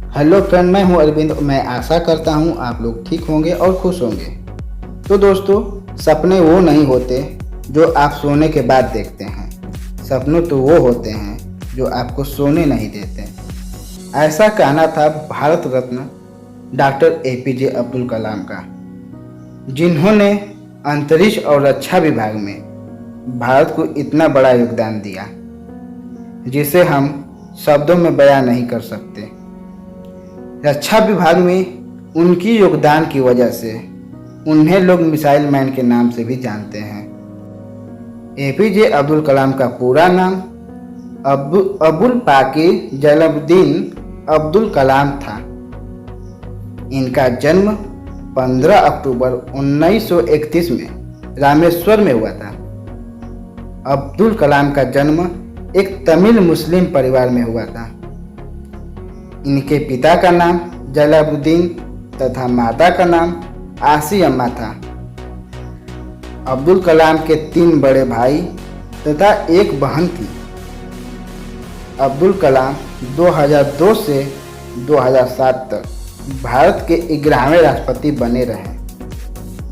Hello friend, मैं हूं अरविंद। मैं आशा करता हूं आप लोग ठीक होंगे और खुश होंगे। तो दोस्तों, सपने वो नहीं होते जो आप सोने के बाद देखते हैं। सपने तो वो होते हैं जो आपको सोने नहीं देते। ऐसा कहना था भारत रत्न डॉक्टर एपीजे अब्दुल कलाम का, जिन्होंने अंतरिक्ष और रक्षा विभाग में भारत को इतना बड़ा योगदान दिया जिसे हम शब्दों में बयां नहीं कर सकते। रक्षा विभाग में उनकी योगदान की वजह से उन्हें लोग मिसाइल मैन के नाम से भी जानते हैं। एपीजे अब्दुल कलाम का पूरा नाम अबुल पाकीर जलालुद्दीन अब्दुल कलाम था। इनका जन्म 15 अक्टूबर 1931 में रामेश्वर में हुआ था। अब्दुल कलाम का जन्म एक तमिल मुस्लिम परिवार में हुआ था। इनके पिता का नाम जलालुद्दीन तथा माता का नाम आसी अम्मा था। अब्दुल कलाम के 3 बड़े भाई तथा एक बहन थी। अब्दुल कलाम 2002 से 2007 तक भारत के 11वें राष्ट्रपति बने रहे,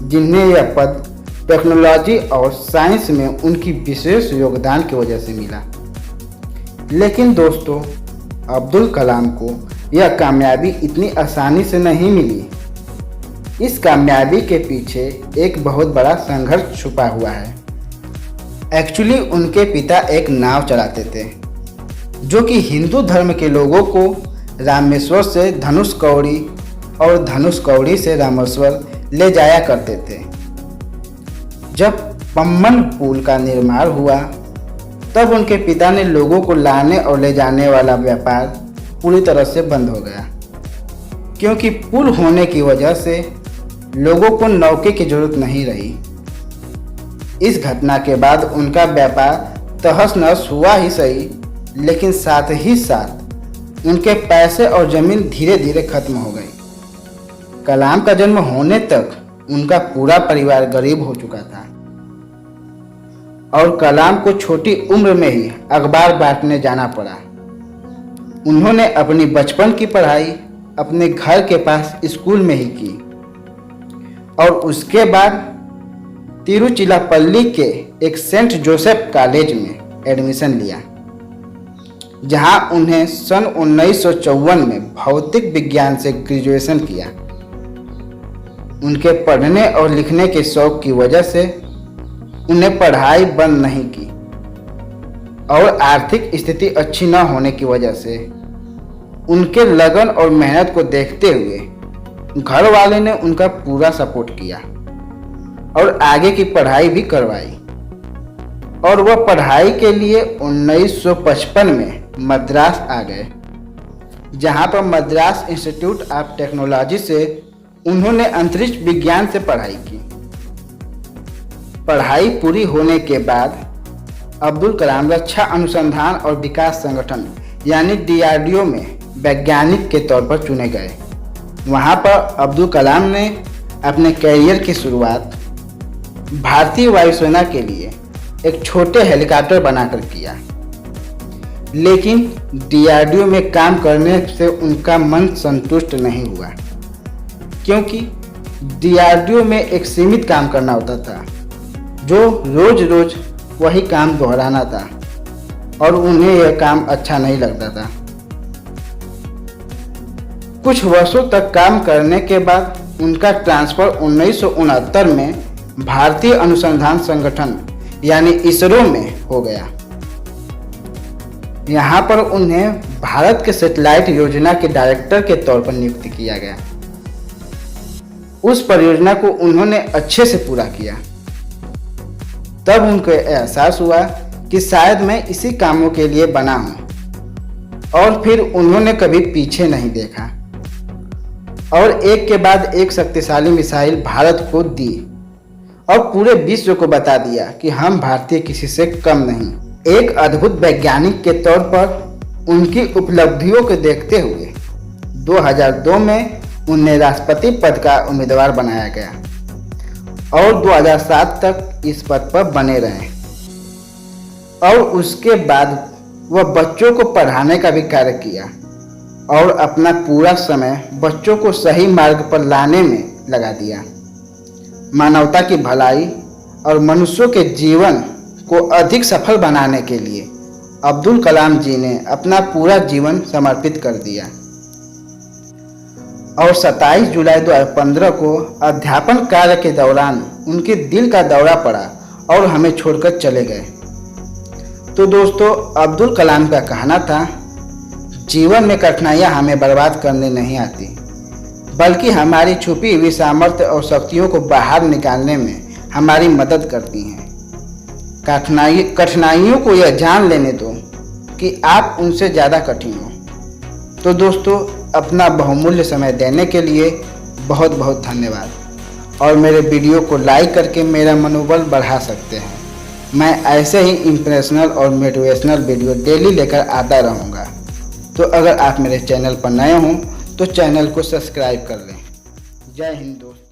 जिन्हें यह पद टेक्नोलॉजी और साइंस में उनकी विशेष योगदान की वजह से मिला। लेकिन दोस्तों, अब्दुल कलाम को यह कामयाबी इतनी आसानी से नहीं मिली। इस कामयाबी के पीछे एक बहुत बड़ा संघर्ष छुपा हुआ है। एक्चुअली उनके पिता एक नाव चलाते थे, जो कि हिंदू धर्म के लोगों को रामेश्वर से धनुषकौड़ी और धनुषकौड़ी से रामेश्वर ले जाया करते थे। जब पम्बन पुल का निर्माण हुआ, तब उनके पिता ने लोगों को लाने और ले जाने वाला व्यापार पूरी तरह से बंद हो गया, क्योंकि पुल होने की वजह से लोगों को नौके की जरूरत नहीं रही। इस घटना के बाद उनका व्यापार तहस नहस हुआ ही सही, लेकिन साथ ही साथ उनके पैसे और जमीन धीरे धीरे खत्म हो गई। कलाम का जन्म होने तक उनका पूरा परिवार गरीब हो चुका था और कलाम को छोटी उम्र में ही अखबार बांटने जाना पड़ा। उन्होंने अपनी बचपन की पढ़ाई अपने घर के पास स्कूल में ही की और उसके बाद तिरुचिरापल्ली के एक सेंट जोसेफ कॉलेज में एडमिशन लिया, जहां उन्हें सन 1954 में भौतिक विज्ञान से ग्रेजुएशन किया। उनके पढ़ने और लिखने के शौक की वजह से उन्हें पढ़ाई बंद नहीं की और आर्थिक स्थिति अच्छी न होने की वजह से उनके लगन और मेहनत को देखते हुए घर वाले ने उनका पूरा सपोर्ट किया और आगे की पढ़ाई भी करवाई। और वह पढ़ाई के लिए 1955 में मद्रास आ गए, जहां पर मद्रास इंस्टीट्यूट ऑफ टेक्नोलॉजी से उन्होंने अंतरिक्ष विज्ञान से पढ़ाई की। पढ़ाई पूरी होने के बाद अब्दुल कलाम रक्षा अनुसंधान और विकास संगठन यानी DRDO में वैज्ञानिक के तौर पर चुने गए। वहां पर अब्दुल कलाम ने अपने कैरियर की शुरुआत भारतीय वायुसेना के लिए एक छोटे हेलीकॉप्टर बनाकर किया। लेकिन DRDO में काम करने से उनका मन संतुष्ट नहीं हुआ, क्योंकि DRDO में एक सीमित काम करना होता था, जो रोज रोज वही काम दोहराना था और उन्हें यह काम अच्छा नहीं लगता था। कुछ वर्षों तक काम करने के बाद उनका ट्रांसफर 1969 में भारतीय अनुसंधान संगठन यानी ISRO में हो गया। यहाँ पर उन्हें भारत के सैटेलाइट योजना के डायरेक्टर के तौर पर नियुक्त किया गया। उस परियोजना को उन्होंने अच्छे से पूरा किया। तब उनको एहसास हुआ कि शायद मैं इसी कामों के लिए बना हूं, और फिर उन्होंने कभी पीछे नहीं देखा और एक के बाद एक शक्तिशाली मिसाइल भारत को दी और पूरे विश्व को बता दिया कि हम भारतीय किसी से कम नहीं। एक अद्भुत वैज्ञानिक के तौर पर उनकी उपलब्धियों को देखते हुए 2002 में उन्हें राष्ट्रपति पद का उम्मीदवार बनाया गया और 2007 तक इस पद पर बने रहे। और उसके बाद वह बच्चों को पढ़ाने का भी कार्य किया और अपना पूरा समय बच्चों को सही मार्ग पर लाने में लगा दिया। मानवता की भलाई और मनुष्यों के जीवन को अधिक सफल बनाने के लिए अब्दुल कलाम जी ने अपना पूरा जीवन समर्पित कर दिया और 27 जुलाई 2015 को अध्यापन कार्य के दौरान उनके दिल का दौरा पड़ा और हमें छोड़कर चले गए। तो दोस्तों, अब्दुल कलाम का कहना था, जीवन में कठिनाइयाँ हमें बर्बाद करने नहीं आती, बल्कि हमारी छुपी हुई सामर्थ्य और शक्तियों को बाहर निकालने में हमारी मदद करती हैं। कठिनाइयों को यह जान लेने दो कि आप उनसे ज़्यादा कठिन हो। तो दोस्तों, अपना बहुमूल्य समय देने के लिए बहुत बहुत धन्यवाद और मेरे वीडियो को लाइक करके मेरा मनोबल बढ़ा सकते हैं। मैं ऐसे ही इंस्पिरेशनल और मोटिवेशनल वीडियो डेली लेकर आता रहूँगा। तो अगर आप मेरे चैनल पर नए हों तो चैनल को सब्सक्राइब कर लें। जय हिंद दोस्त।